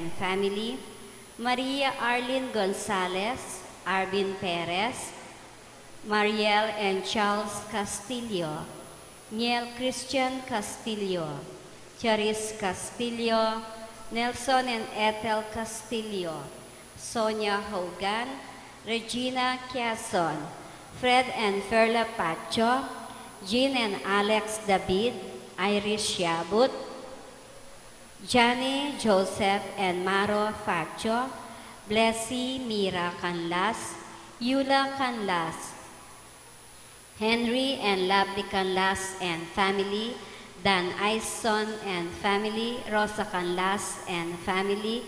and family, Maria Arlene Gonzalez, Arvin Perez, Mariel and Charles Castillo, Niel Christian Castillo, Charis Castillo, Nelson and Ethel Castillo, Sonia Hogan, Regina Quezon, Fred and Ferla Pacho, Jean and Alex David, Irish Yabut, Johnny, Joseph and Maro Facho, Blessy Mira Canlas, Yula Canlas, Henry and Lovely Canlas and family, Dan Ison and family, Rosa Canlas and family,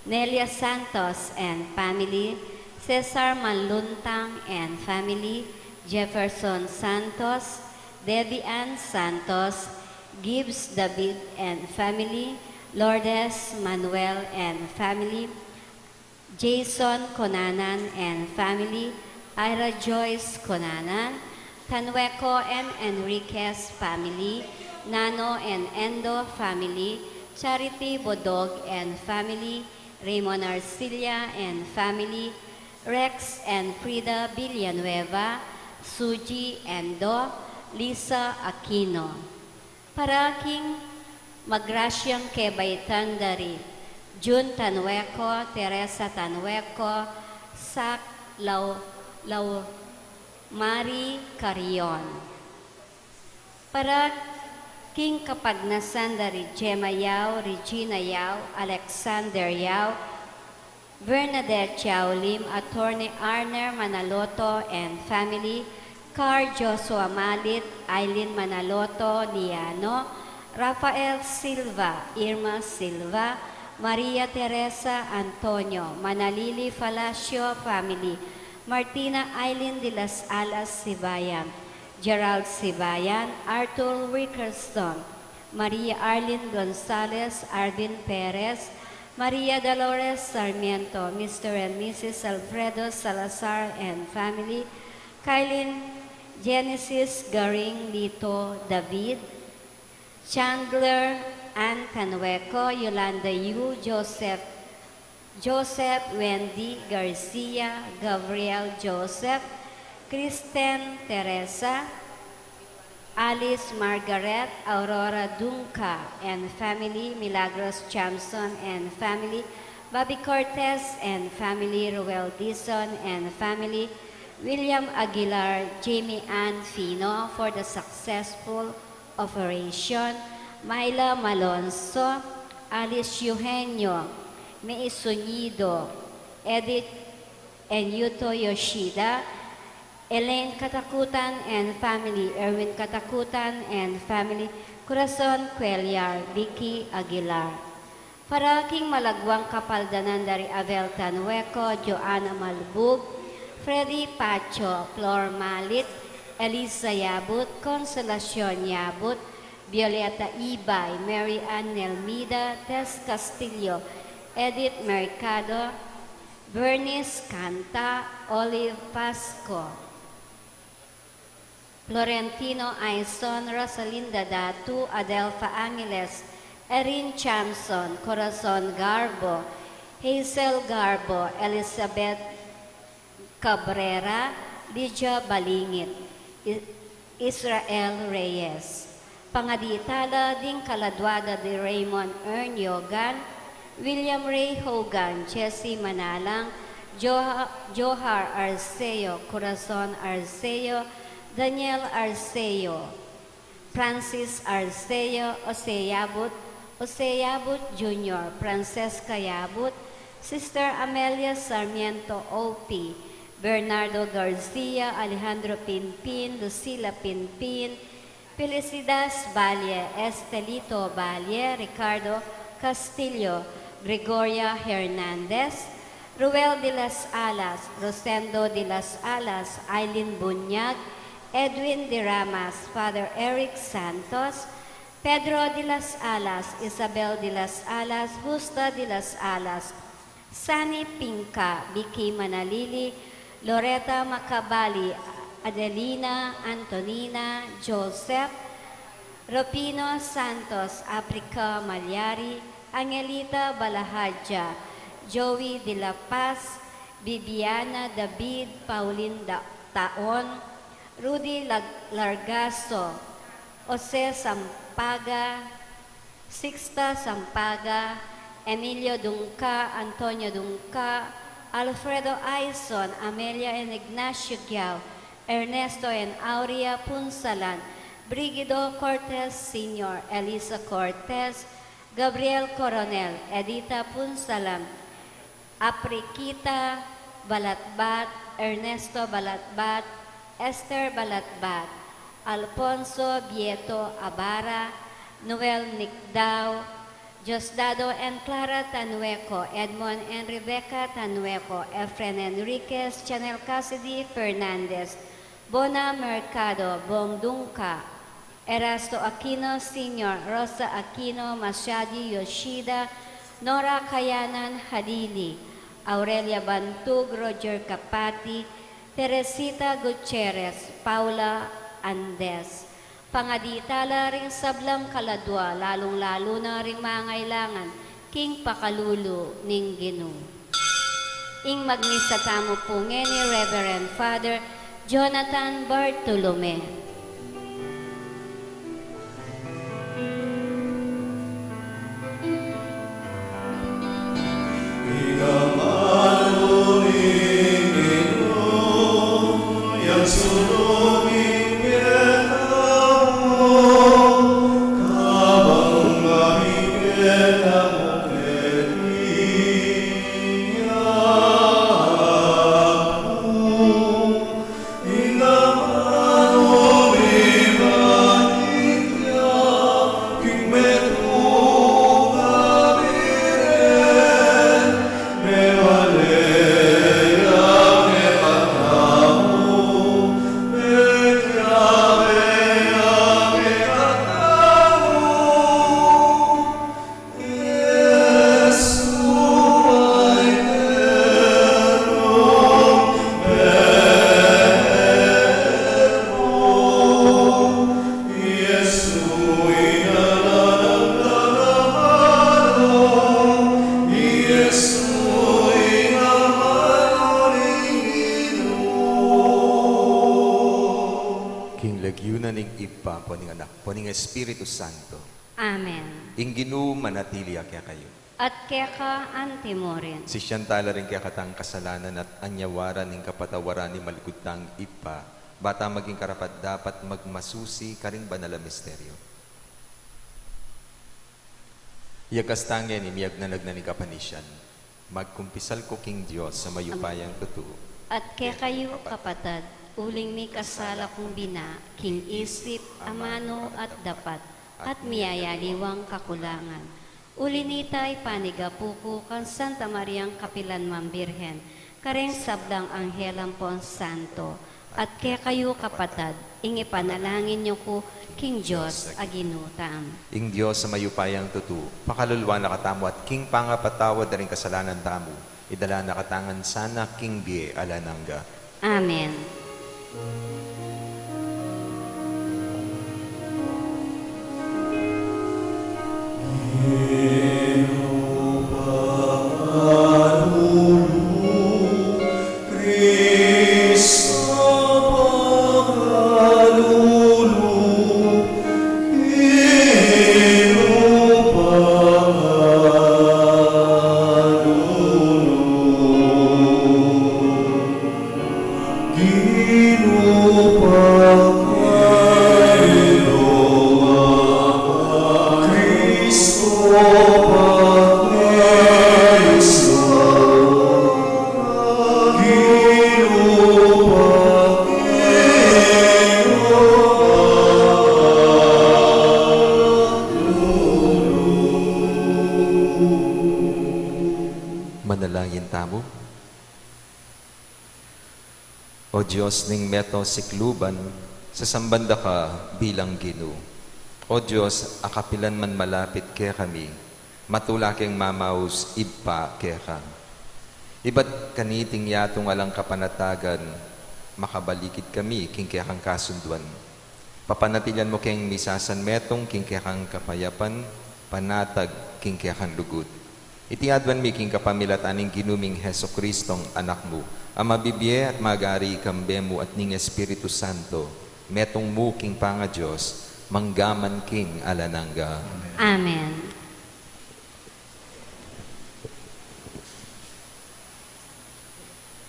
Nelia Santos and family, Cesar Manluntang and family, Jefferson Santos, Debbie Ann Santos, Gibbs David and family, Lourdes Manuel and family, Jason Conanan and family, Ira Joyce Conanan, Tanueco and Enriquez family, Nano and Endo family, Charity Bodog and family, Raymond Arcilia and family, Rex and Frida Villanueva, Suji and Do, Lisa Aquino. Paraking Magrasyang Kebaytan Dari, June Tanueco, Teresa Tanueco, Sak Mari Carion. Paraking Kapagnasan Dari, Gemma Yao, Regina Yao, Alexander Yao, Bernadette Yao Lim, Attorney Arner Manaloto and family, Car Joshua Malit, Eileen Manaloto, Liano, Rafael Silva, Irma Silva, Maria Teresa Antonio, Manalili Falacio family, Martina Eileen de las Alas Sibayan, Gerald Sibayan, Arthur Wickerston, Maria Arlene Gonzalez, Arvin Perez, Maria Dolores Sarmiento, Mr. and Mrs. Alfredo Salazar and family, Kylin Genesis Garing Lito David, Chandler Ann Canueco, Yolanda Yu, Joseph Wendy Garcia, Gabriel Joseph, Kristen Teresa, Alice Margaret, Aurora Dunca and family, Milagros Chamson and family, Bobby Cortez and family, Ruel Dison and family, William Aguilar, Jamie Ann Fino for the successful operation, Myla Malonzo, Alice Eugenio, May Sunido, Edith and Yuto Yoshida, Elaine Katakutan and family, Erwin Katakutan and family, Corazon Cuellar, Vicky Aguilar. Paraking Malagwang Kapaldanan Dari Avel Tanueco, Joanna Malbug, Freddy Pacho, Flor Malit, Elisa Yabut, Consolacion Yabut, Violeta Ibay, Mary Ann Nelmida, Tess Castillo, Edith Mercado, Bernice Canta, Olive Pasco, Florentino Aison, Rosalinda Datu, Adelfa Angeles, Erin Chamson, Corazon Garbo, Hazel Garbo, Elizabeth Cabrera, Lydia Balingit, Israel Reyes. Pangaditala ding Kaladwada de Raymond Ernyogan, William Ray Hogan, Jesse Manalang, Johar Arceo, Corazon Arceo, Daniel Arceo, Francis Arceo, Jose Yabut Jr., Francesca Yabut, Sister Amelia Sarmiento O.P., Bernardo Garcia, Alejandro Pinpin, Lucila Pinpin, Felicidas Valle, Estelito Valle, Ricardo Castillo, Gregoria Hernandez, Ruel de las Alas, Rosendo de las Alas, Aileen Bunyag, Edwin de Ramas, Father Eric Santos, Pedro de las Alas, Isabel de las Alas, Justa de las Alas, Sani Pinca, Vicky Manalili, Loretta Macabali, Adelina Antonina Joseph, Ropino Santos, Africa Malyari, Angelita Balahadja, Joey De La Paz, Bibiana David Pauline Taon, Rudy Largaso, Jose Sampaga, Sixta Sampaga, Emilio Dungca, Antonio Dungca, Alfredo Aison, Amelia and Ignacio Giao, Ernesto and Aurea Punsalan, Brigido Cortez Sr., Elisa Cortez, Gabriel Coronel, Edita Punsalan, Aprikita Balatbat, Ernesto Balatbat, Esther Balatbat, Alfonso Vieto Abara, Noel Nicdao, Diosdado and Clara Tanueco, Edmond and Rebecca Tanueco, Efren Enriquez, Chanel Cassidy Fernandez, Bona Mercado, Bong Dungca, Erasto Aquino Sr., Rosa Aquino, Masyadi Yoshida, Nora Kayanan Hadili, Aurelia Bantug, Roger Capati, Teresita Gutierrez, Paula Andes. Pangaditala ring sablam kaladwa, lalong-lalo na ring mangailangan, king pakalulu ning Ginoo. Ing magnisatamo po ni Reverend Father Jonathan Bartolome. Espiritu Santo. Amen. Ing Ginoo manatili kaya kayo. At kaya ka antimorin. Si Siyantala rin kaya katang kasalanan at anyawaran ng kapatawaran ni malikutang ipa. Bata maging karapat dapat magmasusi karing banala misteryo. Yagkastangyan imiyag na nagnanig kapanisyan. Magkumpisal ko king Diyos sa mayupayang totoo. At kaya kayo kapatad, uling mi kasala kong bina, king isip, amano at dapat, at miyayaliwang kakulangan. Ulinitay panigapuko kang Santa Mariang Kapilan Mambirhen, kareng sablang Anghelang Pon Santo, at kaya kayo kapatad, ing ipanalangin niyo ko, king Diyos aginutam. Ing Diyos sa mayupayang totoo, pakaluluwa na katamo at king pangapatawad na rin kasalanan tamo, idala na katangan sana king Bie alanangga. Amen. Manalangin tamo. O Diyos ning meto sikluban, sa sambanda ka bilang Ginoo. O Diyos, akapilan man malapit kaya kami, matula keng mamaus ibpa kaya ka. Iba't kaniting yatong alang kapanatagan, makabalikid kami king kaya kang kasunduan. Papanatilan mo keng misasan metong king kaya kang kapayapan, panatag king kayakan lugut. Iti adwan mi king kapamilat aning ginuming Heso Kristong anak mo, ang mabibye at magari ikambemo at ning Espiritu Santo, metong mo king panga Diyos, manggaman king alanangga. Amen.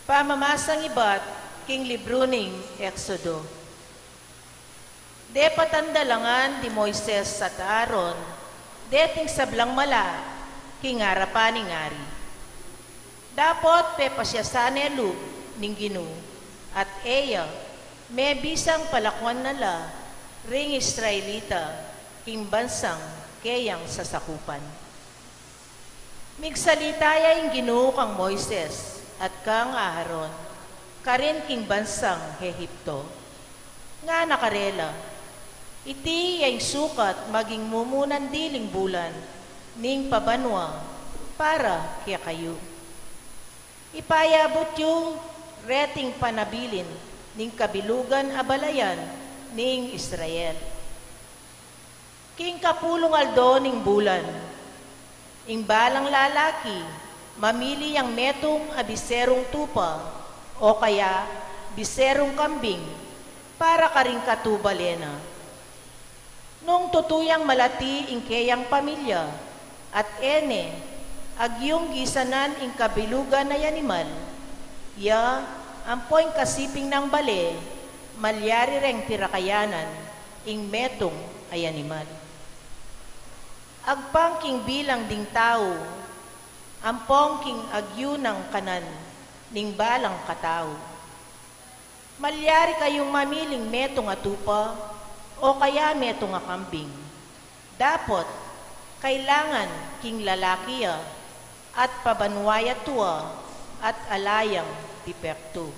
Pamamasang iba't king libro ning Exodo. De patandalangan di Moises at Aaron, deting sablang mala, king harapan ning ari. Dapot pepasyasan elu ning Ginu, at eya, may bisang palakwan nala, ring Israelita, king bansang kayang sasakupan. Migsalitaya ing Ginu kang Moises, at kang Aaron, karin king bansang Ehipto. Nga nakarela, iti yung sukat maging mumunan diling bulan, ning pabanwa, para kaya kayo. Ipayabot yung reting panabilin, ning kabilugan abalayan, ning Israel. King kapulong aldo ning bulan, ing balang lalaki, mamili ang metong abiserong tupa o kaya biserong kambing para karing katubalena. Nung tutuyang malati ing kayang pamilya at ene agyong gisanan ing kabilugan na yanimal, ya ampoing kasiping ng bale malyari reng tirakayanan ing metong ayanimal. Agpangking bilang ding tao, ampong king agyu ng kanan, ning balang katao. Malyari kayong mamiling metong atupa, o kaya metong akambing. Dapot, kailangan king lalakiya, at pabanwaya tua, at alayang dipekto.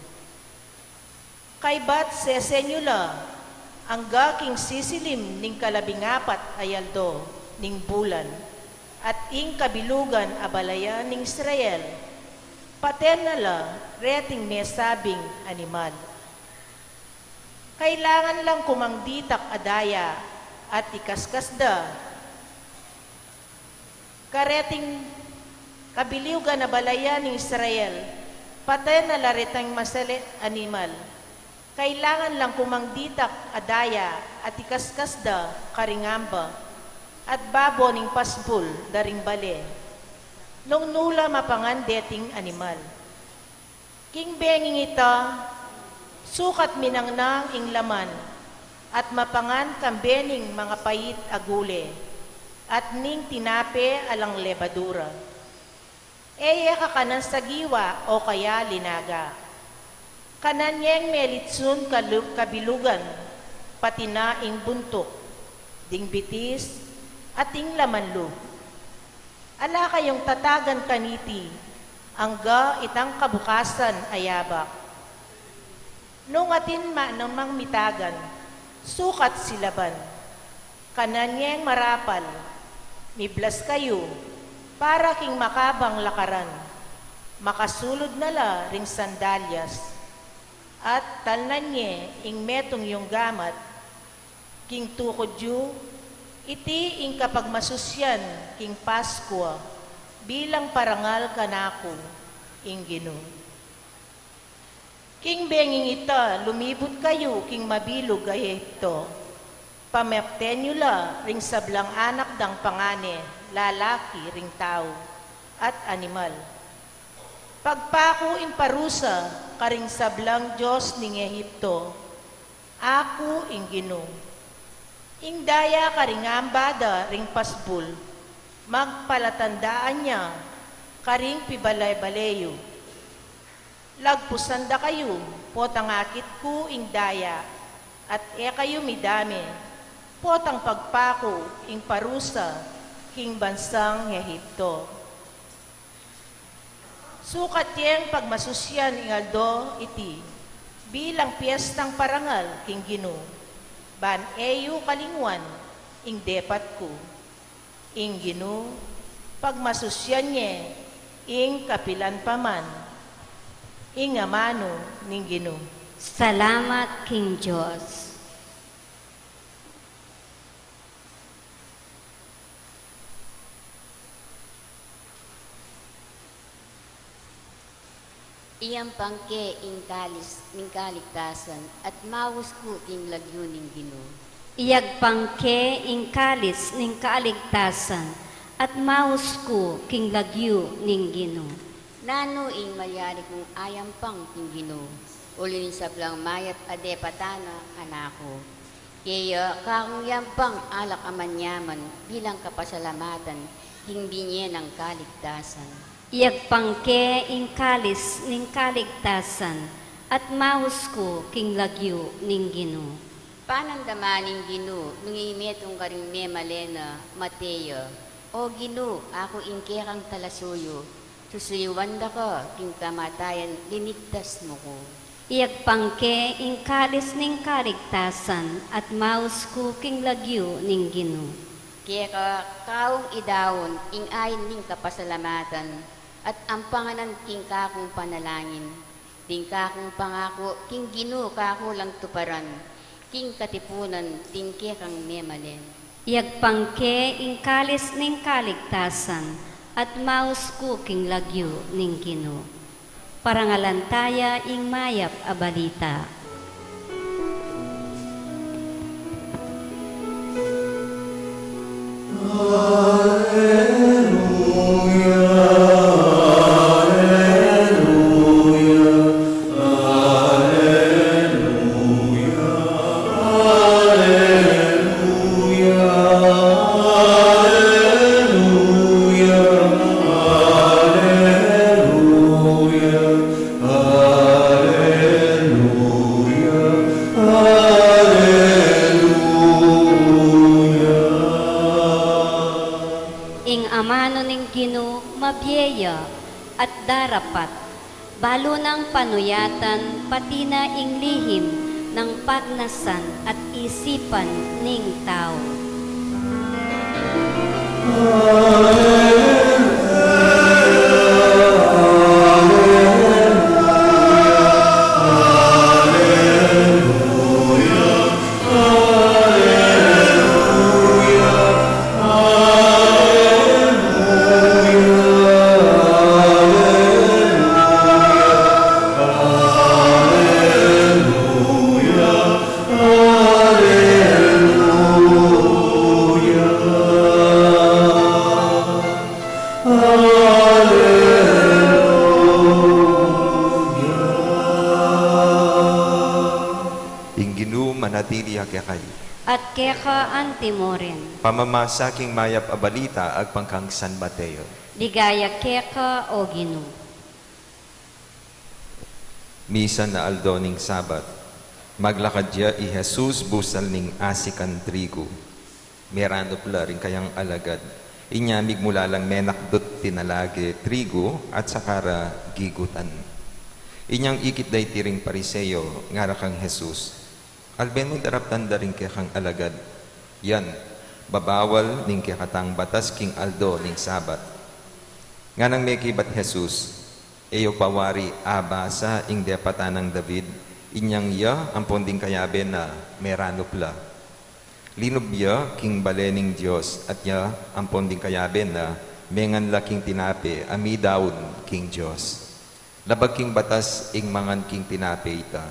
Kay bat sesenyula, ang gaking sisilim ning kalabingapat ayaldo, ning bulan, at ing kabilugan abalaya ning Israel, paten nala reting mesabing animal. Kailangan lang kumangditak adaya at ikaskasda, kareting kabilugan abalaya ning Israel, paten nala retang masali animal. Kailangan lang kumangditak adaya at ikaskasda karingamba, at babo ning pasbul daring bale, nung nula mapangan deting animal. King benging ita, sukat minangnang ing laman, at mapangan kambening mga payit agule, at ning tinape alang lebadura. Eya kakanan sa giwa o kaya linaga. Kananyeng melitsun kabilugan, pati na ing buntok, ding bitis, ating lamanlo. Ala kayong tatagan kaniti, angga itang kabukasan ayabak. Nung atin manamang mitagan, sukat silaban. Kananyeng marapal, miblas kayo, para king makabang lakaran. Makasulod nala ring sandalyas, at talnanye ing metong yung gamat, king tukodyo, iti ing kapag masusyan king Paskwa, bilang parangal kanako ing Ginu. King benging ita, lumibot kayo king mabilog Ehipto. Pamepten nyo la ring sablang anak dang pangane, lalaki ring tao, at animal. Pagpako ing parusa, karing sablang Diyos ning Ehipto, ako ing Ginu. Ing daya karingambada ring pasbul, magpalatandaan niya, karing pibalay-balayo. Lagpusanda kayo, potang akit ko ing daya, at kayo midami, potang pagpako ing parusa, king bansang Ehipto. Sukat yang pagmasusyan ing aldo iti, bilang piyestang parangal king Ginu. Ban eyo kalingwan, ing depat ko, ing Ginu, pagmasusyan niya, ing kapilan paman, ing amano ning Ginu. Salamat, King Diyos. Iyang pangke ing kalis ning kaligtasan at maus ko ing lagyo ning Ginoo. Iyagpangke ing kalis ning kaaligtasan at maus ko king lagyo ning Ginoo. Nano ing malyari kong ayam pang king Ginoo. Ulin sa blang mayat ade patana kanako. Kaya kakong yampang alak amanyaman bilang kapasalamatan hindi niya ng kaligtasan. Iyagpangke ing kalis ning kaligtasan at maus ko king lagyo ning Ginoo. Panandamaning Ginoo nung imetong karing me malena Mateo. O Ginoo, ako ingke kang talasuyo. Susuyuan da ko king kamatayan linigtas mo ko. Iyagpangke ing kalis ning kaligtasan at maus ko king lagyo ning Ginoo. Kaya ka kaong idawon ing ayin ning kapasalamatan at ang panganan king kakong panalangin. Ting kakong pangako king Ginoo kako lang tuparan. King katipunan ting kang memalen. Iyagpangke ing kalis ning kaligtasan at maus ko king lagyo ning Ginoo. Parangalantaya ing mayap a balita. Ing amano ning Ginoo mabyeya at darapat, balo ng panuyatan pati na ing lihim ng pagnasan at isipan ning tao. Ing Ginoo manatili kay kayo. At keka antimoren, Pamamasaking mayap a balita agpangkang San Mateo. ligaya keka o Ginoo. Misa na aldo ning Sabat. Maglakad dia i Jesus busal ning asikan trigo. Merano pala rin kayang alagad. Inyamig mula lang menakdot tinalage trigo at sakara gigutan. Inyang ikit day tiring pariseyo ngara kang Jesus. Alben mo darap tanda rin kaya kang alagad. Yan, babawal ning kaya katang batas king aldo ning Sabat. Nga nang may kibat Jesus, eyo pawari abasa ing depata ng David, inyang ya ang ponding kayabe na merano pla. Linubya king balening Diyos at ya ang ponding kayabe na mengan laking tinape ami daun king Diyos. Labag king batas ing mangan king tinape ita.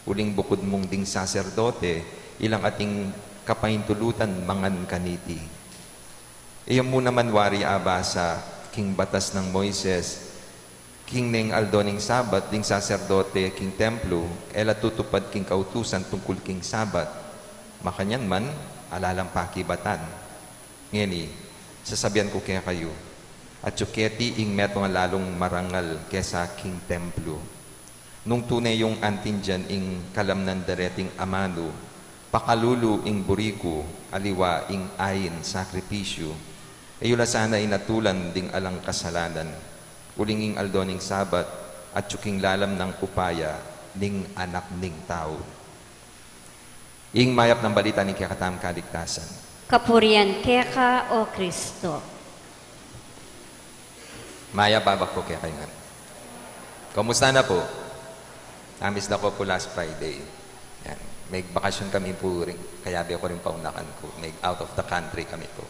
Uling bukod mong ding saserdote, ilang ating kapaintulutan mangan kaniti. Iyon mo naman wari abasa king batas ng Moises, king ning aldo ning Sabat, ding saserdote king templo, ela tutupad king kautusan tungkol king Sabat. Makanyan man, alalang pakibatan. Ngeni, sasabihan ko kaya kayo, at tsuketi ing meto nga lalong marangal kesa king templo. Nung tunay yung antin dyan ing kalamnan dareting amano, pakalulu ing buriko, aliwa ing ayin sakripisyo, ayula sana inatulan ding alang kasalanan, uling ing aldo ning Sabat, at tsuking lalam ng upaya, ning anak ning tao. Ing mayap ng balita ni kakatam kaligtasan. Kapurian keka o Kristo. Maya babak ko kaya kayo nga. Kamusta na po? Amis na ko po last Friday. Yan. May bakasyon kami po rin. Kaya di ako rin paunakan ko. May out of the country kami po.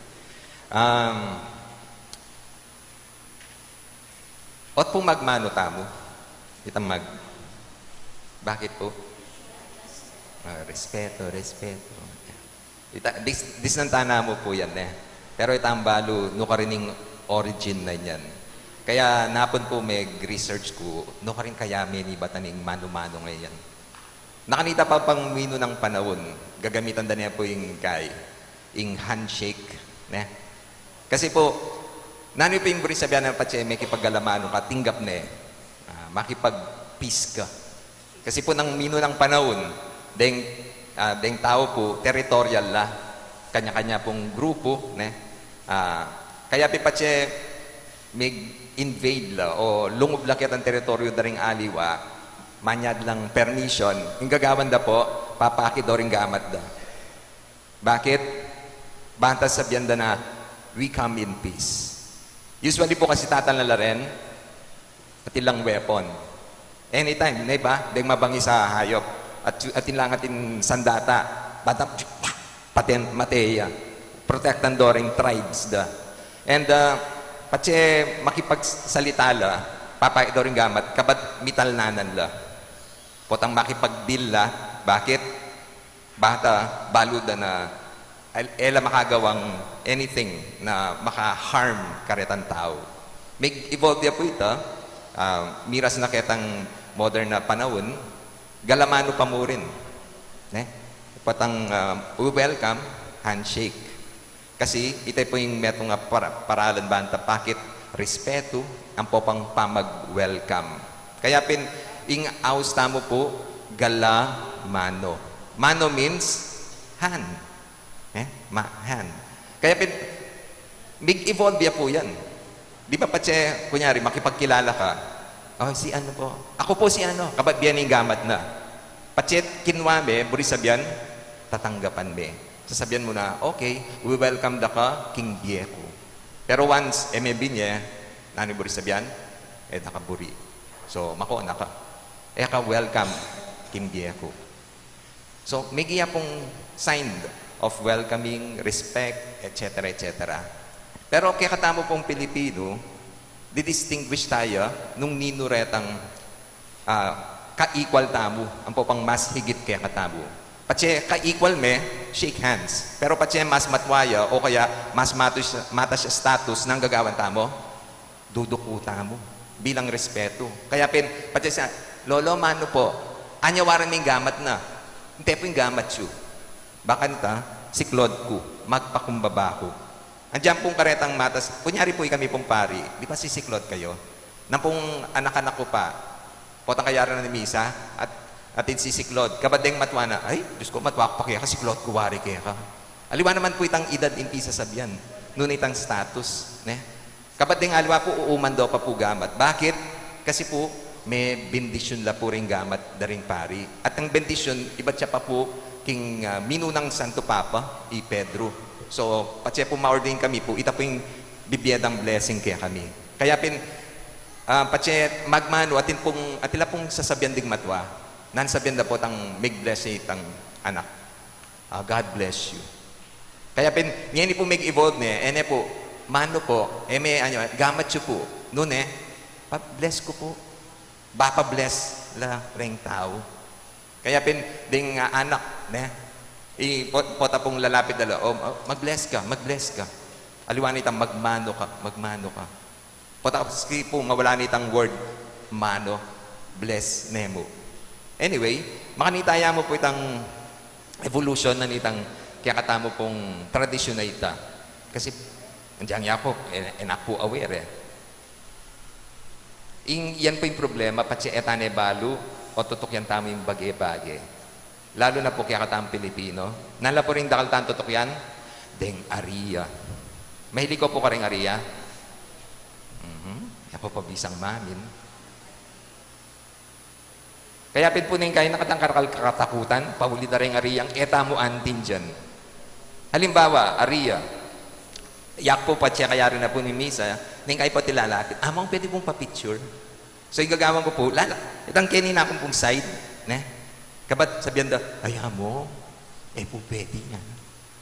Ot pong magmano tamo. Itamag. Bakit po? Respeto. Dis ng tana mo po yan eh. Pero itang balo, no ka rin origin na yan. Kaya napon po may research ko, no ka rin kaya may bataning mano-mano ngayon. Nakanita pa pang mino ng panahon, gagamitan na niya po yung handshake. Ne? Kasi po, nano po yung sabihan ng patse, may kipaggalamano ka, tinggap na makipag-peace ka. Kasi po nang mino ng panahon, deng tao po, territorial la, kanya-kanya pong grupo, ne? Kaya patse, may invade la, o lungob lakit ang teritoryo daring aliwa, manyad lang permission, yung gagawan da po, papakit daw rin gamat da. Bakit? Bantas sabihan da na, we come in peace. Usually po kasi tatanala rin, at ilang weapon. Anytime, na ba? Deng mabangi sa hayop. At ilang atin sandata, batap, patent, mateya. Protektan do rin tribes da. And, patse makipagsalita la, papakit daw rin gamat, kabat mitalnanan la. Potang makipag-deal la, bakit? Bata, baluda na, ela makagawang anything na maka-harm karetan tao. May evolve po ito, miras na ketang modern na panahon, galamano pa mo rin. Potang welcome, handshake. Kasi ito po yung metong paralan banta, pakit respeto, ang popang pamag-welcome. Kaya ing aus tamo po, gala mano. Mano means hand. Hand. Kaya big-evolve po yan. Di ba patse, kunyari, makipagkilala ka, oh, si ano po? Ako po si ano? Kabat biyan yung gamat na. Patse, kinwame, buri sabihan, tatanggapan me. Sasabihan mo na, okay, we welcome the ka, King Diego. Pero once, MB niya, nani buri sabihan, nakaburi. So, mako na ka. Ka welcome, King Diego. So, may giya pong sign of welcoming, respect, etc., etc. Pero kaya katamo pong Pilipino, didistinguish tayo nung ninuretang ka-equal tamo, ang popang mas higit kaya katamo. Patse, ka-equal me, shake hands. Pero patse, mas matwaya o kaya mas mata siya status ng gagawan tamo, duduko tamo bilang respeto. Kaya patse sa, lolo, mano po, anyawaran may gamat na. Hindi po yung gamat siyo. Baka nita, si Claude ko, magpakumbaba ko. Andiyan pong karetang matas, kunyari po kami pong pari, di ba si Claude kayo? Nang pong anak-anak ko pa, potang kayaran na ni Misa, at si Claude, kabadeng matwa na, ay, Diyos ko, matwa ko pa kaya ka, si Claude kuwari kaya ka. Aliwa naman po itang edad impisa sabihan, nun itang status. Ne? Kabadeng aliwa po, uuman daw pa po gamat. Bakit? Kasi po, may bendisyon la po rin gamat daring pari. At ang bendisyon, iba't siya pa po, king minunang Santo Papa, Pedro. So, patse po ma-ordain kami po, ita po yung bibiyadang blessing kaya kami. Kaya patse magmano, atila pong sasabihan ding matwa, nansabihan na po tang mag-bless itang anak. God bless you. Kaya ngayon po mag-evolve niya, po, mano po, may gamat siyo po, noon bless ko po. Bapa bless la ring tao. Kaya ding anak, pota pong lalapit dala, mag-bless ka. Aliwan itang magmano ka. Pota po mawala nitang word, mano, bless, nemo. Anyway, makanitaya mo po itang evolution na nitang kaya katamo pong tradisyon na ita. Kasi, andiyan niya po, enak po aware yan po yung problema, pati etane balu, o tutok yan tamo yung bagay-bagay. Lalo na po kaya katamo Pilipino. Nala po rin dakal tan tutok yan, deng Aria. Mahilig ko po ka rin Aria. Yan po pabisang mamin. Kaya po na yung kaya nakatangkarakal kakatakutan, pahuli na rin Ariyang, etamo antin dyan. Halimbawa, Aria, yak po pa siya kaya rin na po ni Misa, nang kayo po tilalapit, amang pwede pong pa-picture. So yung gagawin ko po, itang kinin na akong pong side, kabat sabihan daw, ay mo, po pwede yan.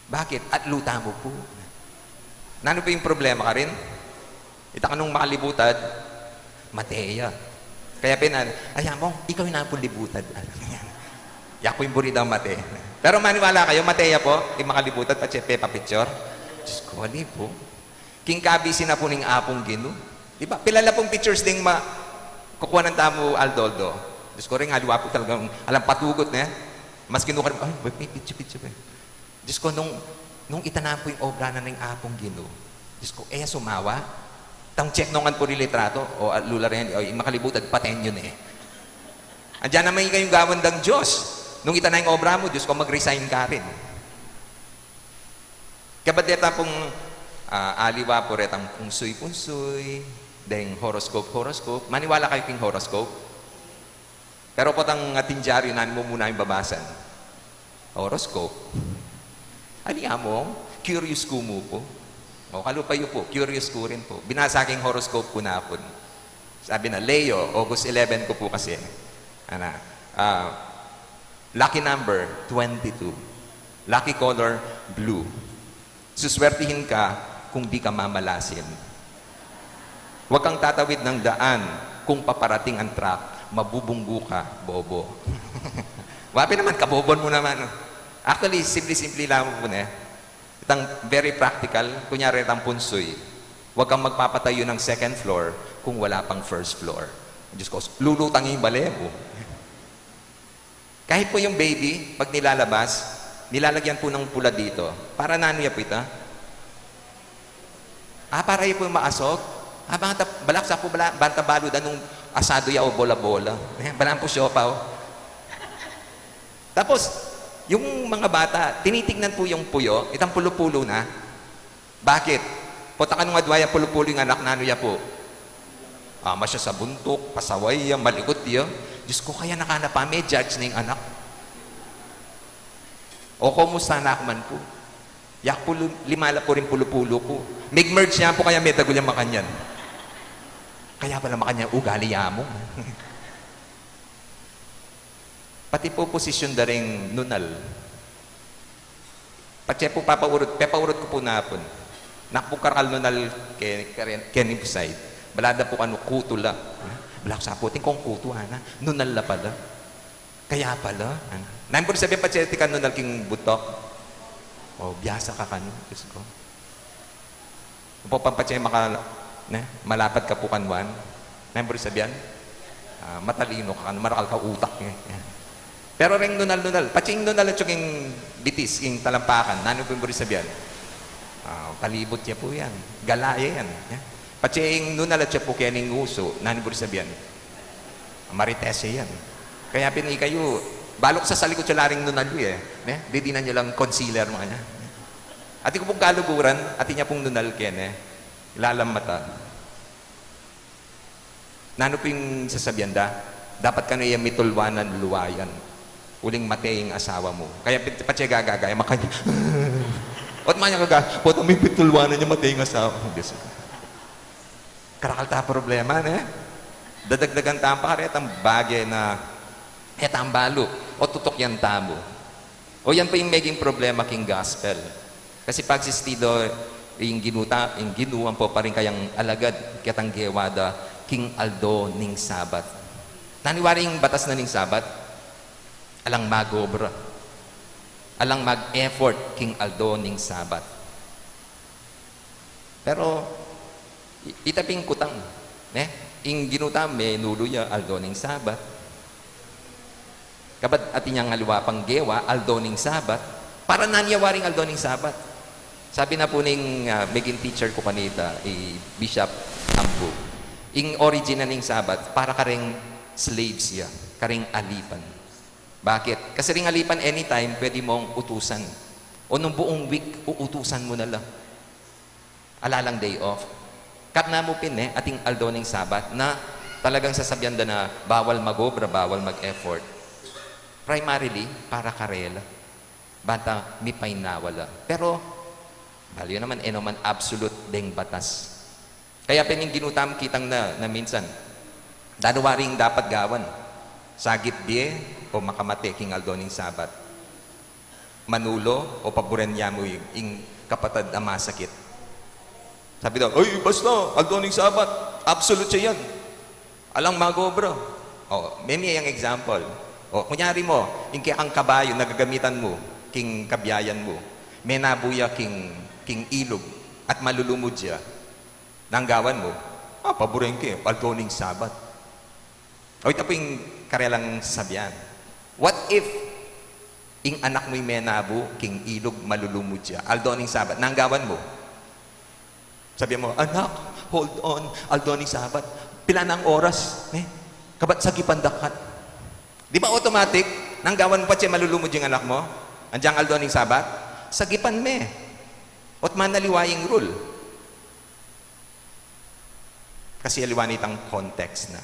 Bakit? At luta mo po. Nano po yung problema ka rin? Ita ka nung makalibutad, Mateya. Kaya ayan mo, ikaw yung napulibutan. Yak po yung burida ang mate. Pero maniwala kayo, Matea po, yung makalibutan, pa picture. Diyos ko, ali po. King kabisi na po ng apong gino. Di ba? Pilala pong pictures ding kukuha ng tamo Aldoldo. Diyos ko rin, haliwa po talagang alam patugot na yan. Mas kinuha rin, ay, may picture. Diyos ko, nung itanam po yung obra na ng apong gino, Diyos ko, sumawa. Tang check nungan po rin litrato, o lula rin, o yung makalibutan, paten yun eh. Andiyan naman yung kayong gawandang Diyos. Nung itanay yung obra mo, Diyos ko, mag-resign ka rin. Kabadeta pong aliwa po rin ang punsoy, dahil horoscope. Maniwala kayo king horoscope. Pero po tang atindyaryo na mo muna yung babasan. Horoscope. Aliya mo, curious ko mo po. O kalupayo po, curious ko rin po. Binasa aking horoscope ko na po. Sabi na, Leo, August 11 ko po kasi. Lucky number, 22. Lucky color, blue. Suswertihin ka kung di ka mamalasin. Huwag kang tatawid ng daan kung paparating ang truck, mabubunggo ka, bobo. Wapi naman, kabobon mo naman. Actually, simple lang po na. Itang very practical, kunyari itang punsoy. Huwag kang magpapatayo ng second floor kung wala pang first floor. Diyos ko, lulutang yung bale mo. Kahit po yung baby, pag nilalabas, nilalagyan po ng pula dito. Para nano ya po ito? Para yun po yung maasok. Balak sa po banta balod anong asado ya o bola-bola. Balang po siya pa. Tapos, yung mga bata, tinitignan po yung puyo, itang pulo-pulo na. Bakit? Punta ka nung adwaya, pulo-pulo yung anak, nano ya po? Ama siya sa buntok, pasaway yan, malikot yan. Diyos ko, kaya nakanap pa, may judge na yung anak. O kumusta na man po? Yak po, limala po rin pulo-pulo ko. Mig-merge niya po, kaya may tagol yung makanyan. Kaya pala makanyan, ugali mo. Pati po posisyon da rin nunal. Pati po pepaurot ko po na po. Nakpukar al nunal kening side. Balada po kutula. Balak sa puting kong kuto, nunal la pala. Kaya pala. Namin po sabihin pa ka nunal king butok. O, biyasa ka kano. Diyos ko. Upo pampatse malapad ka po kanwan. Namin po sabihin, matalino ka kano, marakal ka utak. Pero ring nunal, patsing nunal at yung bitis, yung talampakan, namin po sabihin, palibot niya po yan. Galaya yan. Patsing nunal at po kaya ning uso, namin po sabihin, maritese yan. Kaya pinay kayo, balok sa salikod siya laring nunal didinan niya lang concealer mga niya. At ko pong kaluguran, at niya pong nunal ilalam mata. Nano po yung sasabihan dapat ka na yung mitulwanan, luwayan. Uling mateng asawa mo. Kaya patsya gagagaya, makanya. Ot man niya puto may mitulwanan niya mateng asawa mo. Karakalta problema, dadagdagan tampa ka, etang bagay na etang balo, o tutok yan tamo. O yan pa yung maging problema king gospel. Kasi pag sistido, yung ginuwan po pa rin kayang alagad, kitang gewada, king Aldo ning Sabat. Naniwaring batas na ning Sabat, alang magobra. Alang mag-effort king Aldo ning Sabat. Pero, itaping kutang. Ing ginutam, may nuluya, Aldo ning Sabat. Kabat atin niyang haluwapang gewa, Aldo ning Sabat. Para nanyawaring Aldo ning Sabat. Sabi na po ning maging teacher ko kanita, Bishop Ambo, ing origin na ning Sabat, para ka ring slaves ya, ka ring alipan. Bakit? Kasi ring alipan anytime, pwede mong utusan. O nung buong week, uutusan mo na lang. Alalang day off. Kat na mo ating Aldo ning Sabat, na talagang sasabihan na bawal magobra, bawal mag-effort. Primarily, para karela. Bata, may painawala. Pero, value naman, naman absolute deng batas. Kaya pining ginutam kitang na minsan, danuwaring dapat gawan. Sagip die o makamate king Aldo ning Sabat. Manulo o paboren niya mo yung kapatid na masakit. Sabi daw, ay basta, Aldo ning Sabat, absolute siya yan. Alang mago, bro. May ang example. Kunyari mo, yung ang kabayo na gagamitan mo, king kabyayan mo, may nabuya king ilog at malulumod siya, nanggawan mo, paborengke, aldoning sabat. Ito po yung karelang sabihan. What if, ing anak mo'y may nabu, king ilog, malulumod siya, aldoning sabat, nanggawan mo? Sabi mo, anak, hold on, aldoning sabat, pila ng oras, kabat sa gipandakat. Di ba automatic, nanggawan mo pa siya malulumod yung anak mo? Andiyan aldoning sabat? Sagipan me. Ot manaliwaying rule. Kasi aliwanit ang context na.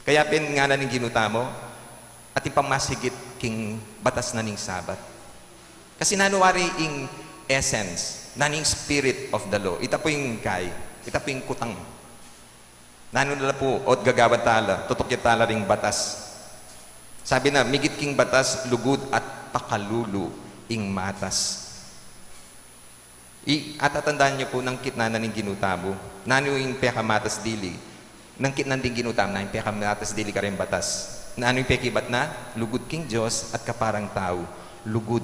Kaya nga na ning ginuta mo, at ipamasigit king batas na ning sabat. Kasi nanuwari ing essence, naning spirit of the law. Ita po yung ita po yung kutang. Nanunala po, ot gagawan tala, tutok yung tala ring batas. Sabi na, migit king batas, lugod at pakalulu ing matas. At tatandaan niyo po ng kitna na ning ginutabo, nano yung pekamatas dili, ng kitna ding ginutam na yung pekamatas dili ka rin batas. Nano yung pekibat na, lugod king Diyos at kaparang tao, lugod.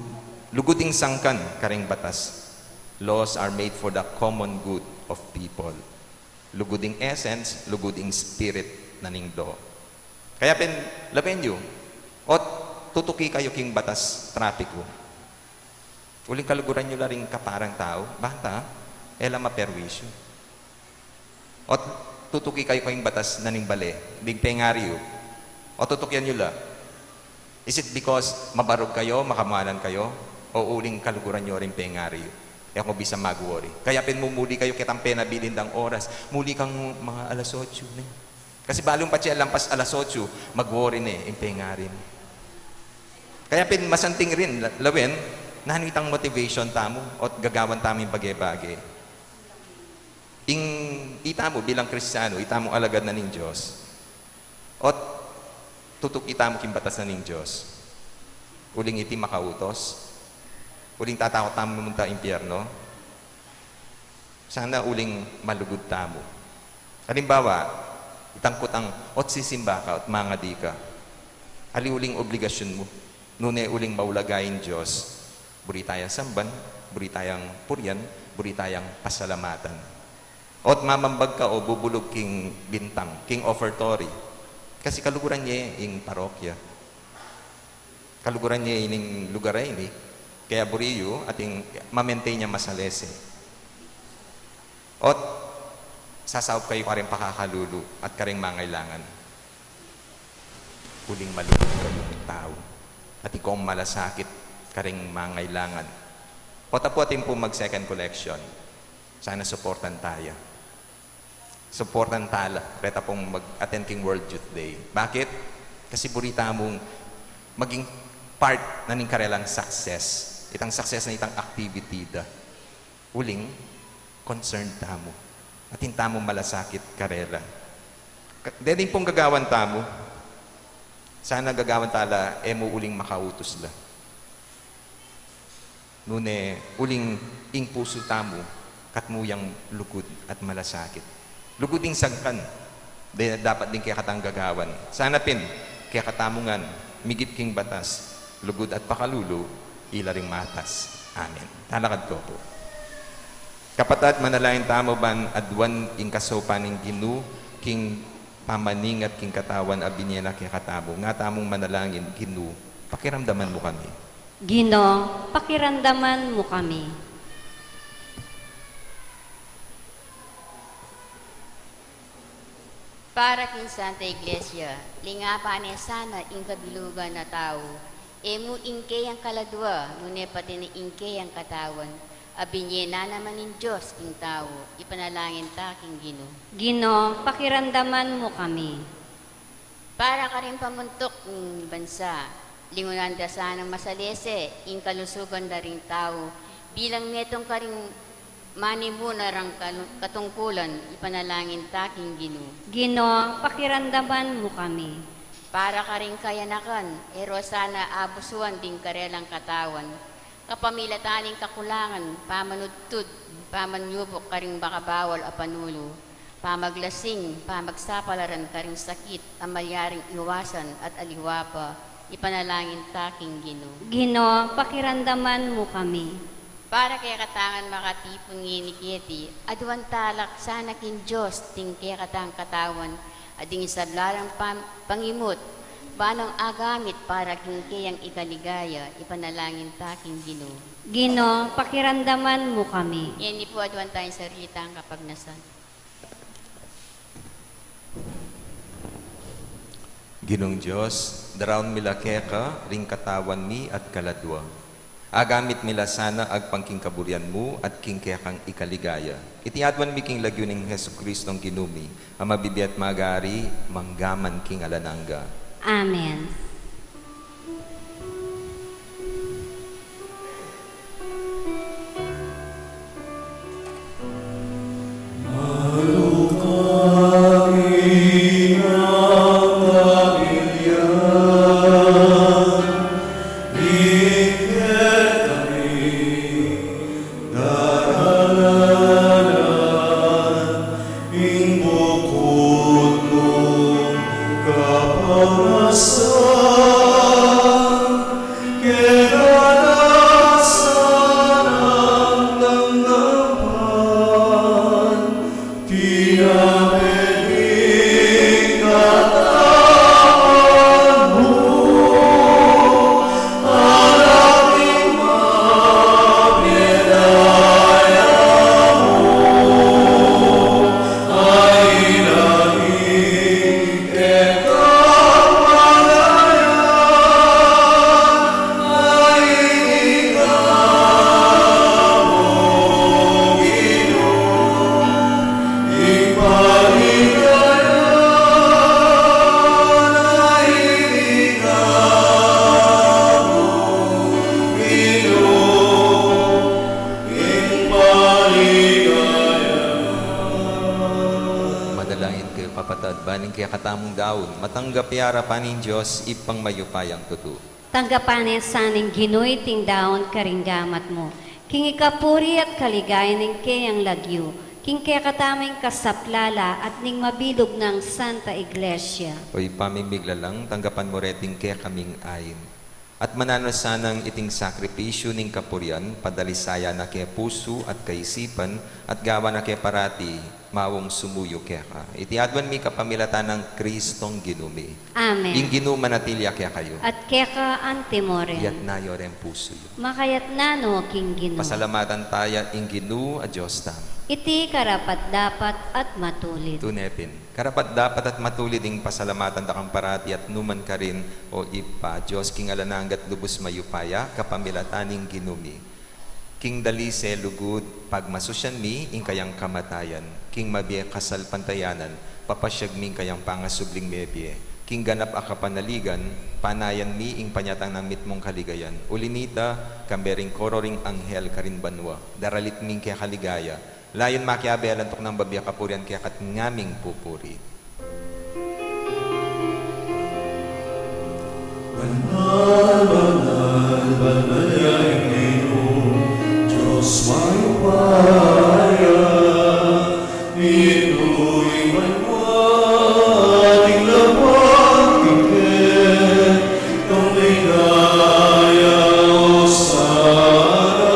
Lugod ing sangkan ka ring batas. Laws are made for the common good of people. Lugod ing essence, lugod ing spirit na ning do. Kaya lapen nyo, ot tutuki kayo king batas trapiko. Uling kaluguran nyo laring kaparang tao, bata, ela maperwisyo. Ot tutuki kayo king batas na ning bale, big pengaryo. O tutukyan nyo la. Is it because mabarog kayo, makamalan kayo, o uling kaluguran nyo ring pengaryo? Kaya kung bisa mag-worry. Kaya muli kayo kitang penabilin ng oras. Muli kang mga alas 8. Kasi balong pa siya lampas alas 8, mag-worry na yung pengarin. Kaya masanting rin, lawin, nanitang motivation tamo at gagawan tamo yung bagay-bagay. Ita mo bilang Kristiyano, ita mo alagad na ning Diyos. At tutok ita mo kimbatas na ning Diyos. Uling iti makautos. Uling tatakot tamo munta impyerno. Sana uling malugod tamo. Halimbawa, itangkot ang ot sisimba ka at mga di ka. Ali uling obligasyon mo. Nune uling maulagayin Diyos. Buri tayang samban, buri tayang puryan, buri tayang pasalamatan. Ot mamambag ka o bubulog king bintang, king offertory. Kasi kaluguran niya yung parokya. Kaluguran niya yung lugar ini. Kaya buriyo at yung ma-maintain niya masalese. Ot sasawap kayo ka rin pakakalulu at ka rin mangailangan. Huling malulog kayo tao. At ikaw malasakit ka rin mangailangan. Potapotin po mag-second collection. Sana supportan tayo. Supportan tala. Reta pong mag-attend king World Youth Day. Bakit? Kasi burita mong maging part na ning karelang success. Itang success na itang activity da. Uling, concerned tamo. At hinta mo malasakit karela. Dahil pong gagawan tamo, sana gagawan tala, mo uling makautos la. Nune, uling ing puso tamo, katmuyang lugod at malasakit. Lugod ding sagkan, dahil dapat din kaya katang gagawan. Sana kaya katamungan, migit king batas, lugod at pakalulu, ilaring matas. Amen. Talakad ko po. Kapatad, manalain tamo ban adwan ing kasopan ing ginu, king pamaning at king katawan abinyela kaya katabo. Nga tamong manalangin, ginu, pakiramdaman mo kami. Gino, pakiramdaman mo kami. Para kin Santa Iglesia, lingapa ni sana ing kabilugan na tao, emu ingke ang kaladwa, nune pati ni ingke ang katawan, abinye na naman ng Diyos ing tao, ipanalangin ta king Gino. Gino, pakiramdaman mo kami. Para ka rin pamuntok ng bansa, lingunan da sanang masalese, ing kalusugan da ring tao, bilang netong ka rin manimuna rang katungkulan, ipanalangin ta king Gino. Gino, pakiramdaman mo kami. Para ka rin kayanakan, ero sana abusuan din karelang katawan, kapamilataning kakulangan, pamanudtud, pamanyubok ka rin baka bawal a panulo, pamaglasing, pamagsapalaran ka ring sakit, ang malyaring iwasan at aliwapa, ipanalangin taking Ginoo. Ginoo, pakiramdaman mo kami. Para kaya katangan makatipon nginikiti, aduan talak sana kin Diyos, ting kaya katang katawan, ading sablarang pangimot, banang agamit para kin kayang ikaligaya, ipanalangin taking Ginoo. Ginoo, pakiramdaman mo kami. Yan po aduan tayong sarita ang kapagnasan. Ginong Diyos, daraon mila keka, ring katawan mi at kaladwa. Agamit mila sana ag pangking kaburian mo at king kekang ikaligaya. Itiadwan mi king lagyo ning Heso Kristong ginumi, ang mabibi at magari, manggaman king alananga. Amen. Baning kaya katamong daon, matanggap yara paning Diyos, ipang mayupayang tutu. Tanggapanin saning Ginoo'y tingdaon karinggamat mo. King ikapuri at kaligaya ning kayang lagyo. King kaya kataming kasaplala at ning mabilog ng Santa Iglesia. Oy pamimigla lang, tanggapan mo reting kaya kaming ayin. At manano sanang iting sakripisyo ning kapurian, padalisaya na kaya puso at kaisipan, at gawa na kaya parati, mawong sumuyo kaya ka. Itiadwan mi kapamilatan ng Kristong ginumi. Amen. Ing ginuma natilya kaya kayo. At kaya ka antemore. Yat na yorem puso yo. Makayat na no, King Ginoo. Pasalamatan tayo ing ginu a Diyos tam. Iti karapat dapat at matulit. Tunepin. Karapat dapat at matulid ing pasalamatan takang parati at numan ka rin o ipa Diyos king alananggat lubos mayupaya kapamilataning ginumi. King dalise lugud pagmasusyan mi ing kayang kamatayan. King mabie kasal pantayanan papasyag mi kayang pangasubling mebie. King ganap a kapanaligan panayan mi ing panyatang ng mitmong kaligayan. Ulinita kambering kororing anghel karin banwa. Daralit mi kaya kaligaya. Layon makiabe alantok ng babya kapurian kaya kat ngaming pupuri. Banal, banal, banal yang Ginoo, Diyos mayupaya, inu'y maywating labang tingin, kung ligaya o sana,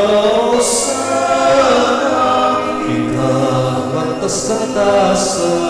ikabatas katasan,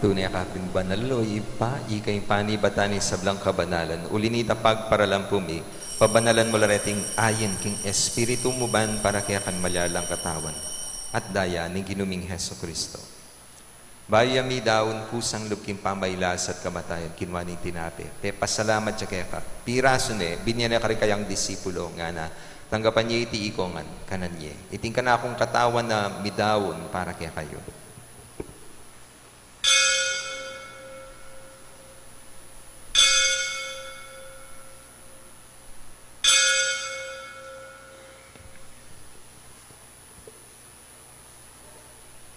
Tunay akapin banalo, ipa, ikay panibatani sa blang kabanalan. Ulinita pagparalang pumi, pabanalan mo lareting ayin king espiritu mo ban para kaya kan malyalang katawan. at daya ni ginuming Heso Kristo. Bayami daon kusang lubking pamaylas at kamatayan kinwaning tinapi. Te pasalamat siya kaya ka. Piraso ne, binyan na ka rin kayang disipulo nga na tanggapan niya iti ikongan kanan niya. Iting ka na akong katawan na midawon para kaya kayo.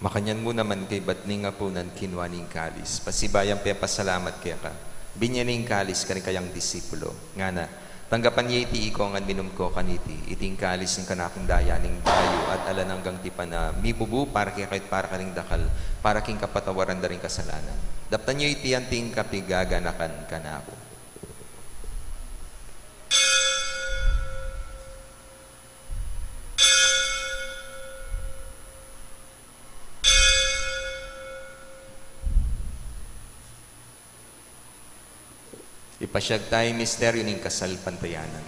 Makanyan mo naman kay batning nga po ng kinwaning kalis. Pasibayang pe pasalamat kaya ka. Binyaning kalis ka rin kayang disipulo. Nga na, tanggapan niya iti ikongan minum ko kaniti. Iting kalis ng kanakong dayaning dayo at alananggang tipa na mibubu para kaya kahit para ka ring dakal, para king kapatawaran da rin kasalanan. Daptan niya iti anting kapigaganakan ka na ako. Ipasyag tayo misteryo ng kasal pantayanan.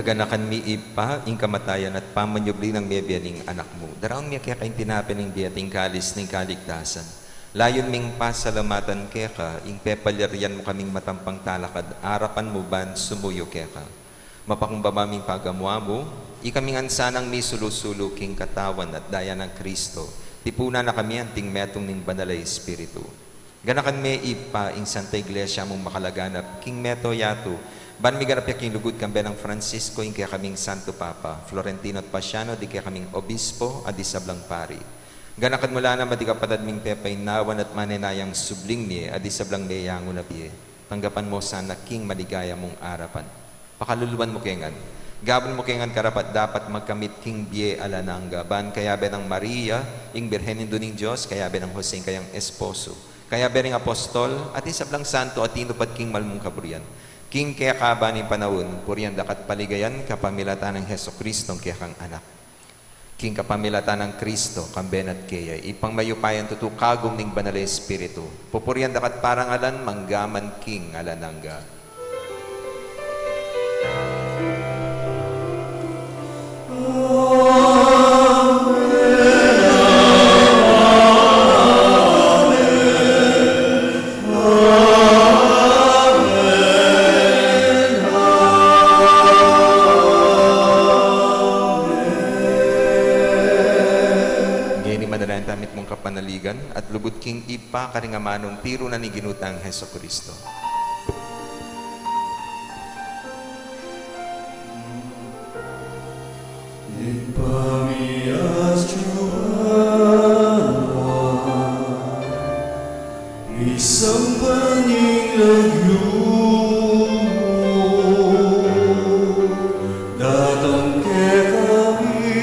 Gaganakan mi ipa, ing kamatayan at pamanyubli ng bebya ning anak mo. Daraon mi kaya kain tinapin ng diyating kalis ng kaligtasan. Layon ming pasalamatan kaya ka, ing pepalerian mo kaming matampang talakad, arapan mo ban sumuyo kaya ka. Mapakumbaba ming pagamwa mo, ikaming ansanang mi sulusulo king katawan at daya ng Kristo. Tipuna na kami anting metong ning banalay espiritu. Ganakan mi ipa, ing Santa Iglesia mong makalaganap, king meto yato, ban mi garapya king lugod kambe ng Francisco, ing kaya kaming Santo Papa, Florentino at Pasiano, di kaya kaming Obispo, at isablang pari. Ganakan mula na madigapatad ming pepay nawan at maninayang subling niye, at isablang meyango na piye. Tanggapan mo sana king maligaya mong arapan. Pakaluluan mo kengan. Gabon mo kengan karapat dapat magkamit king biye alananga, ban kaya be ng Maria, ing Birhenin duning Diyos, kaya be ng Jose kayang esposo. Kaya be ng apostol, at isablang santo at tinupad king malmong kaburian. King kaya kaba ni panahon, puriyan dakat paligayan kapamilatan ng Heso Kristong kaya kang anak. King kapamilatan ng Kristo, kamben at kaya, ipang mayupayan tutukagong ning banalay espiritu. Pupuriyan dakat parangalan, manggaman king alanangga. Damit mong kapanaligan at lugod king ipa karingamanong tiro na ni ginutang Heso Kristo. Ipamias Juana, isang paninglagyumo, datang ke kami,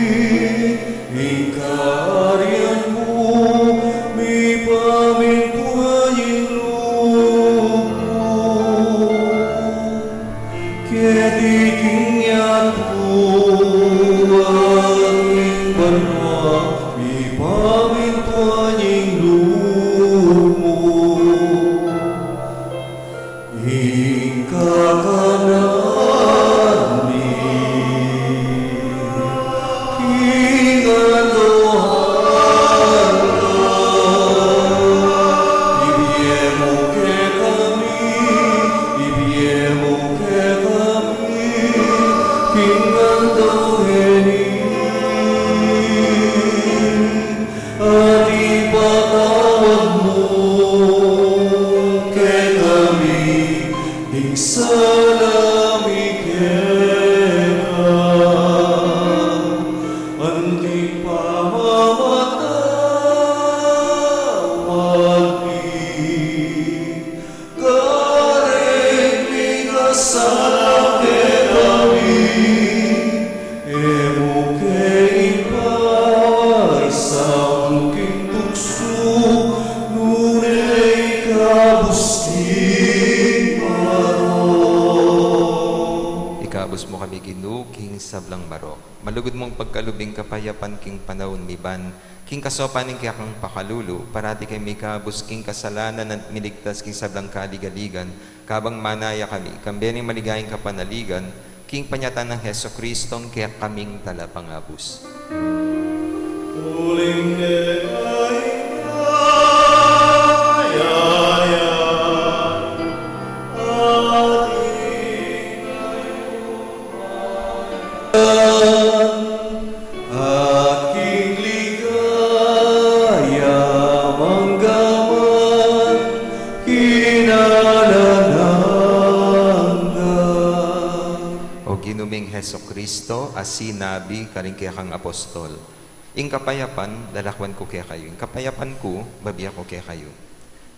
ingkarian mo, mi pamintuayin lumo, ketiking yato, aking banwa, mi pamintuayin lumo, salami keka, anting pamamatawagi, kareng mingasake kami, emo keipay sa mungking tukso, nunay kabusting Ikabos mo kami Ginoo, King sablang marok. Malugod mong pagkalubing kapayapan king panahon miban, king kasopaning kaya kang pakalulu, parati kay may kabos king kasalanan at miligtas king sablang kaligaligan, kabang manaya kami, kambening maligayang kapanaligan, king panyatan ng Heso Kristong kaya kaming talapangabos. Uling aking ligaya manggaman kinalalangga. O ginuming Heso Kristo, as sinabi karing kaya kang apostol. Ing kapayapan, lalakwan ko kaya kayo. Ing kapayapan ko, babiya ko kaya kayo.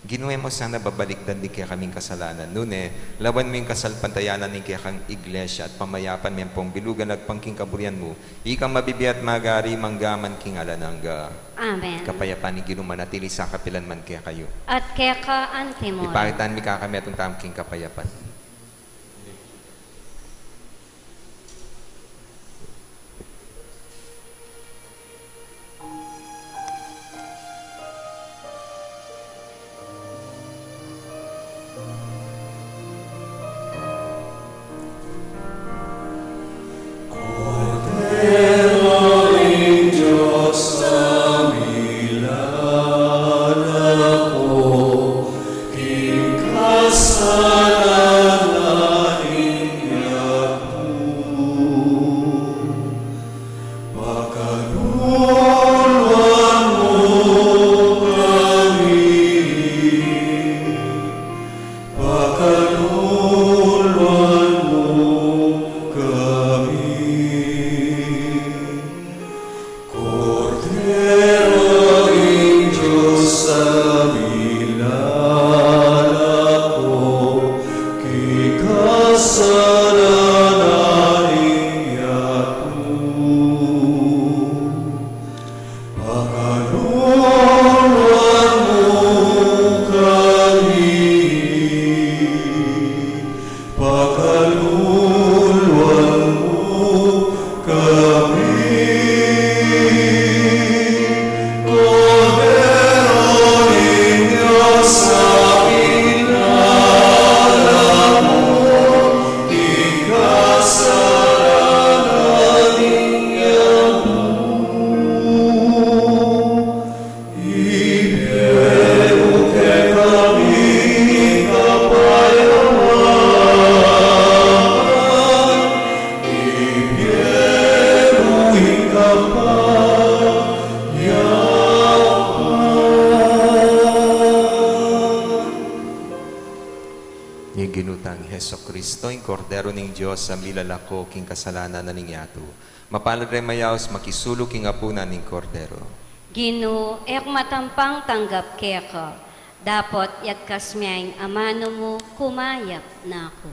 Ginuwe mo sana babalikdan din kaya kaming kasalanan. Nune, lawan mo yung kasalpantayanan ng kaya kang iglesia at pamayapan mo yung pong bilugan at pangking kaburian mo. Ikang mabibiyat magari manggaman king alanangga. Amen. Kapayapan ni Ginoo manatili sa kapilan man kaya kayo. At kaya ka antimon. Ipakitaan mi kakami atong tamking kapayapan. Eroing Diyos damilala ko, king kasalanan inyaku. Pakaluluan mo kami, pakaluluan mo kami. Cordero in Diyos damilala ko, kikasalanan inyaku. Pakaluluan mo kami, pakaluluan mo kami. Cordero in Diyos damilala mo, kikasalanan inyaku. Ibiyero ke kami kapayawan, ibiyero ikapayawan. Ni ginutang Heso Kristo, yung kordero ng Diyos sa milalako king kasalanan na ninyato. Mapalad rin mayaos makisulo king apunan ng kordero. Ginoo, ek matampang tanggap kaya ka. Dapat yat kasmiyang amano mo kumayap na ako.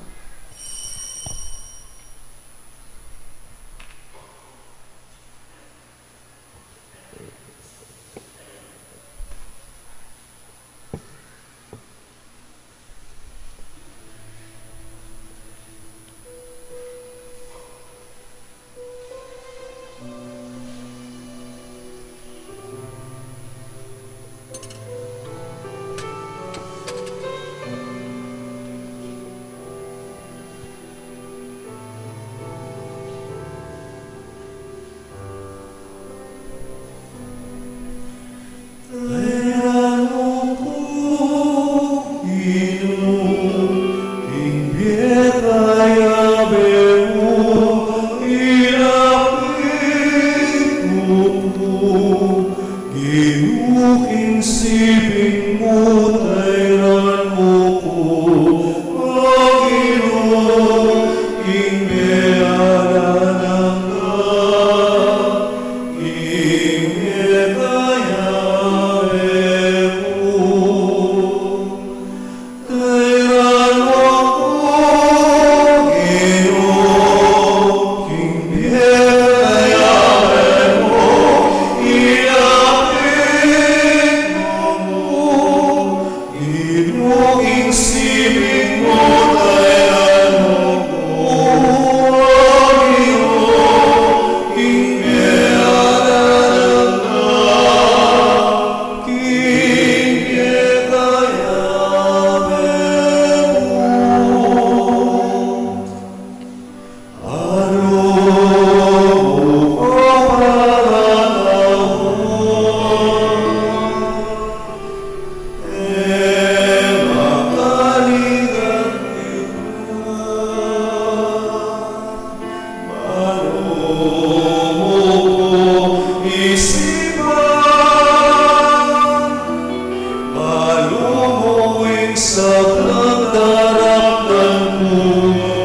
nagdaraptan mo,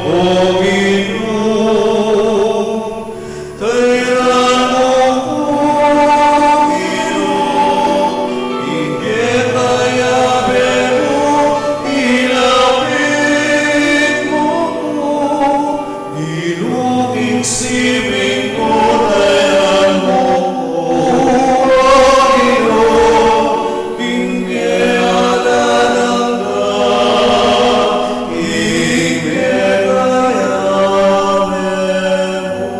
O Ginoo. Tayran mo ko, Ginoo, inge kaya pero ilapit mo ko, Ginoo, sibing mo, tayran mo ko, Ginoo, inge alalang ka, inge kayamen mo.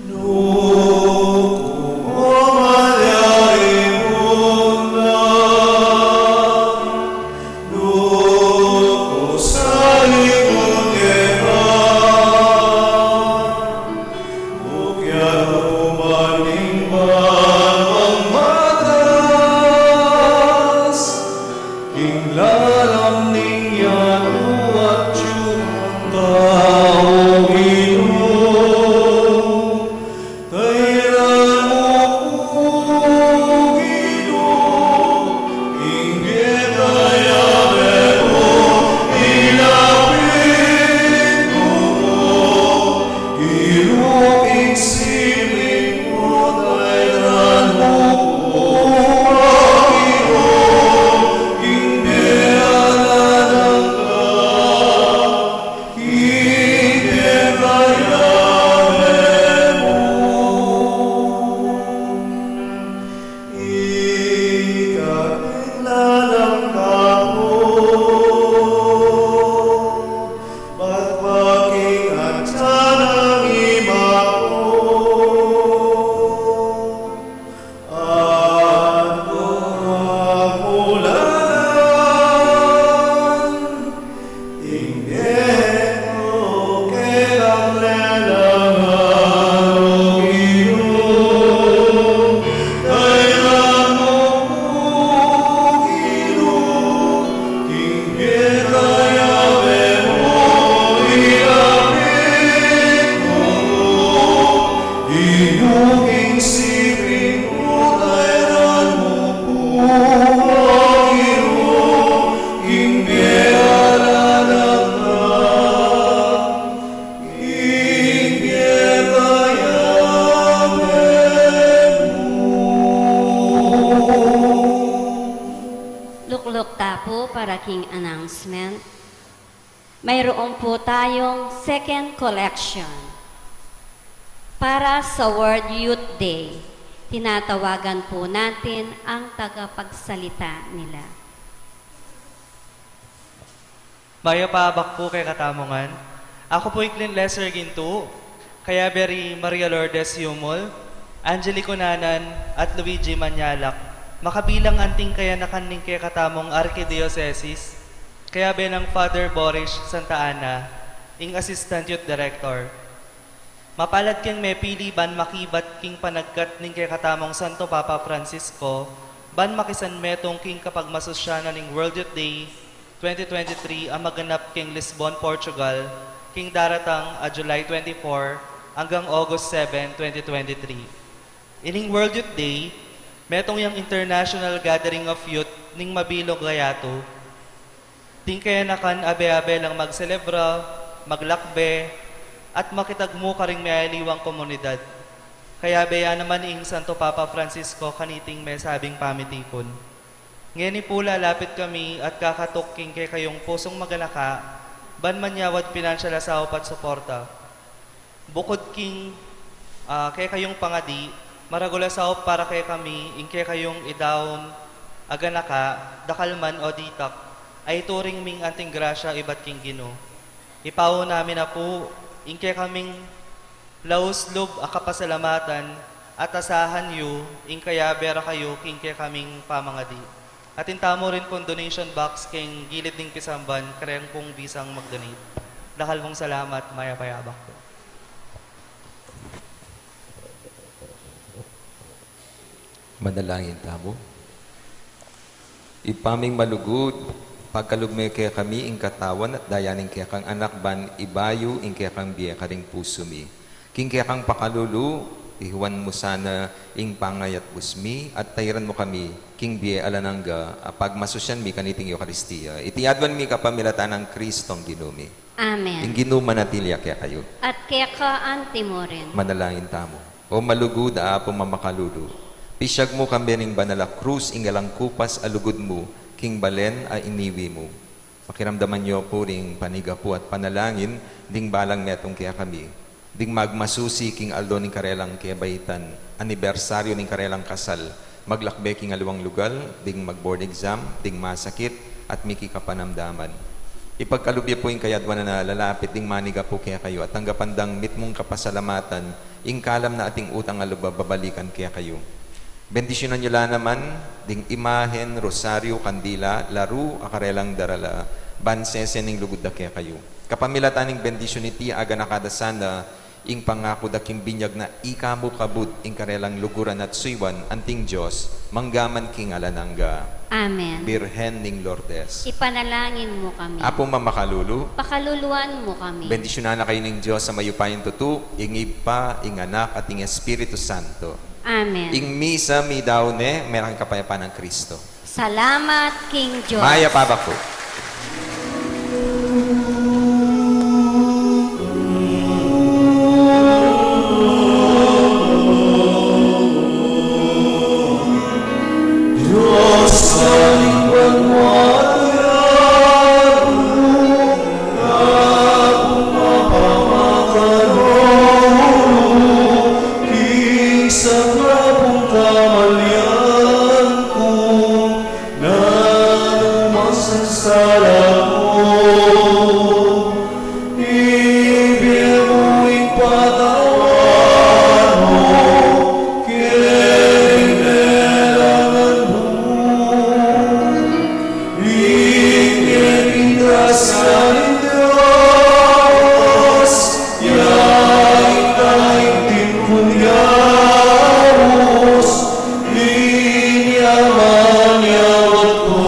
Nung umalyain mo na, nung sa likod Bukyan umaning ang matas, Kinglaram ninyan at tao Ginoo. Tayran mo ko, Ginoo, inge kaya pero ilapit mo ko, Ginoo, sibing mo, tayran mo ko, Ginoo, inge alalang ka, inge kayamen mo. Ikakilalalang ako, pagpaging at sanang ima ko, at pagmulanan, ingeno kailang lelangan, O Ginoo. Tayran mo ko, Ginoo, inge kayamen mo, ilapit mo ko, Ginoo, sibing mo, tayran mo ko, Ginoo, inge alalang ka, inge kayamen mo. Luklok tapo para king announcement. Mayroon po tayong second collection. Para sa World Youth Day, tinatawagan po natin ang tagapagsalita nila. Maya paabak po kay Katamongan. Ako po Clint Lesser Ginto, kaya Beri Maria Lourdes Yumol, Angelico Nanan at Luigi Manyalak. Makabilang anting kaya nakaning kay Katamong Archidiocesis, kaya benang Father Boris Santa Ana, ing Assistant Youth Director. Mapalad king may pili ban makibat king panagkat ning kay Katamong Santo Papa Francisco, ban makisan metong king kapag masosyana ning World Youth Day 2023 ang maganap king Lisbon, Portugal, king daratang July 24 hanggang August 7, 2023. Ining World Youth Day, metong yung International Gathering of Youth ning mabilog gayato, ting kaya nakan abe-abe lang magselebra, maglakbe, at makitagmo ka ring may aliwang komunidad. Kaya beya naman ing Santo Papa Francisco kaniting may sabing pamitipon. Ngayon po lalapit kami at kakatuking kay kayong pusong magalaka, ban manyawad pinansyal sa upat suporta. Bukod king kay kayong pangadi, maragula sa para kay kami, ing kay kayong idawon, aganaka, dakalman o ditak, ay turing ming anting grasya ibat king Ginoo. Ipaw namin na po, ing kay kaming lauslob akapasalamatan at asahan yu, ing kaya bera kayo, king kay kaming pamangadi. At intamo rin pong donation box king gilid ning Pisamban, karayang pong bisang mag-donate. Dakal mong salamat, maya payabak po. Manalangin tamo. Ipaming malugod, pagkalugmay kaya kami ing katawan at dayaning kaya kang anak ban ibayo ing kaya kang biya karing puso mi. King kaya kang pakalulu, ihuwan mo sana ing pangayat busmi, at tayran mo kami, king biye alanangga, apag masusyan mi kaniting Eucharistia. Itiadwan mi kapamilatan ng Kristong ginumi. Amen. Ing ginuman natilya kaya kayo. At kaya ka antimo rin. Manalangin tamo. O malugod apo mamakalulu. Pisyag mo kami ning banala krus ingalang kupas alugod mo, king balen a iniwi mo. Pakiramdaman niyo po ring panigapo at panalangin, ding balang metong kaya kami. Ding magmasusi king aldo ning karelang kaya baitan, anibersaryo ning karelang kasal, maglakbe king aluwang lugal, ding magboard exam, ding masakit, at miki kapanamdaman. Ipagkalubya po yung kayadwan na lalapit ding maniga po kaya kayo at tanggapandang mitmong kapasalamatan, ing kalam na ating utang aluba babalikan kaya kayo. Bendisyonan nyo lang naman, ding imahen, rosaryo, kandila, laru, akarelang darala, bansesen ning lugod da kaya kayo. Kapamilatan ning bendisyon iti aga nakadasana, ing pangako daking binyag na ikamo kabud ing karelang luguran at suywan anting Diyos, manggaman king alanangga. Amen. Birhen ning Lourdes. Ipanalangin mo kami. Apo mamakalulu, Pakaluluan mo kami. bendisyonan na kayo ng Diyos sa mayupayin tutu, ing Ipa, ing Anak, at ing Espiritu Santo. Amen. Ing misa mi daune, merang kapayapaan ng Kristo. Salamat, King Diyos. Maya pabak po. Isang labong kamalyan ko na umasansala ko. Ibig mo'y patawan mo, kinilangan mo. Ingin kita sa Diyos, yain naintin kunyawos, inyaman yawat ko.